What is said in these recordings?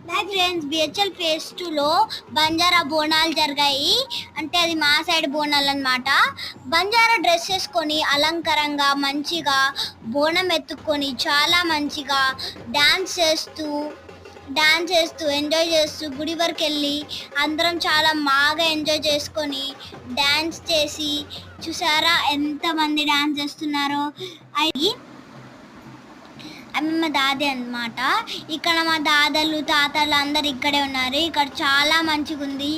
Hi friends, BHEL phase 2లో బంజారా బోనాలు జరిగాయి. అంటే అది మా సైడ్ బోనాలు అన్నమాట. బంజారా డ్రెస్ వేసుకొని అలంకారంగా మంచిగా బోనం ఎత్తుకొని చాలా మంచిగా డాన్స్ చేస్తూ ఎంజాయ్ చేస్తూ గుడి వరకు వెళ్ళి అందరం చాలా బాగా ఎంజాయ్ చేసుకొని డాన్స్ చేసి చూసారా ఎంతమంది డాన్స్ చేస్తున్నారో. అవి మా దాది అన్నమాట. ఇక్కడ మా దాదలు తాతలు అందరు ఇక్కడే ఉన్నారు. ఇక్కడ చాలా మంచిగా ఉంది,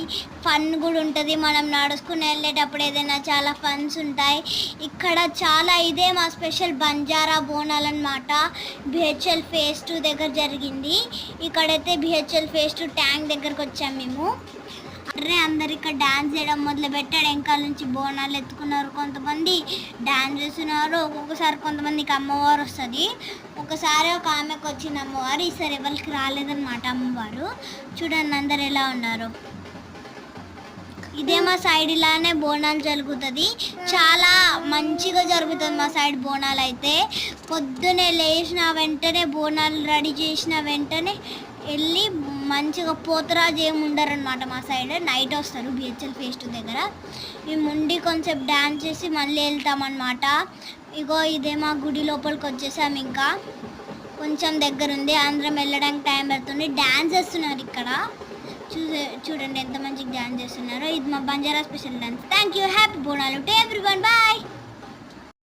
ఫన్ కూడా ఉంటుంది. మనం నడుచుకుని వెళ్ళేటప్పుడు ఏదైనా చాలా ఫన్స్ ఉంటాయి ఇక్కడ. చాలా ఇదే మా స్పెషల్ బంజారా బోనాలు అన్నమాట. బిహెచ్ఎల్ ఫేజ్ 2 దగ్గర జరిగింది. ఇక్కడైతే బిహెచ్ఎల్ ఫేజ్ 2 ట్యాంక్ దగ్గరకు వచ్చాము మేము. అందరు ఇక్కడ డాన్స్ చేయడం మొదలు పెట్టాడు. వెనకాల నుంచి బోనాలు ఎత్తుకున్నారు, కొంతమంది డాన్స్ చేస్తున్నారు. ఒక్కొక్కసారి కొంతమందికి అమ్మవారు వస్తుంది. ఒకసారి ఒక ఆమెకు వచ్చిన అమ్మవారు, ఈసారి ఎవరికి రాలేదన్నమాట అమ్మవారు. చూడండి అందరు ఎలా ఉన్నారు. ఇదే మా సైడ్ ఇలానే బోనాలు జరుగుతుంది. చాలా మంచిగా జరుగుతుంది మా సైడ్ బోనాలు అయితే. పొద్దునే లేచిన వెంటనే బోనాలు రెడీ చేసిన వెంటనే వెళ్ళి మంచిగా పోతరాజు ఏమి ఉండరనమాట మా సైడ్. నైట్ వస్తారు బిహెచ్ఎల్ ఫేజ్ 2 దగ్గర. మేము ఉండి కొంచెం డ్యాన్స్ చేసి మళ్ళీ వెళ్తామన్నమాట. ఇగో ఇదే మా గుడి లోపలికి వచ్చేసాము. ఇంకా కొంచెం దగ్గర ఉంది, అందరం వెళ్ళడానికి టైం పడుతుంది. డ్యాన్స్ చేస్తున్నారు ఇక్కడ. చూడండి ఎంత మంచిగా డ్యాన్స్ చేస్తున్నారో. ఇది మా Banjara special dance. Thank you. Happy Bonalu to everyone. Bye.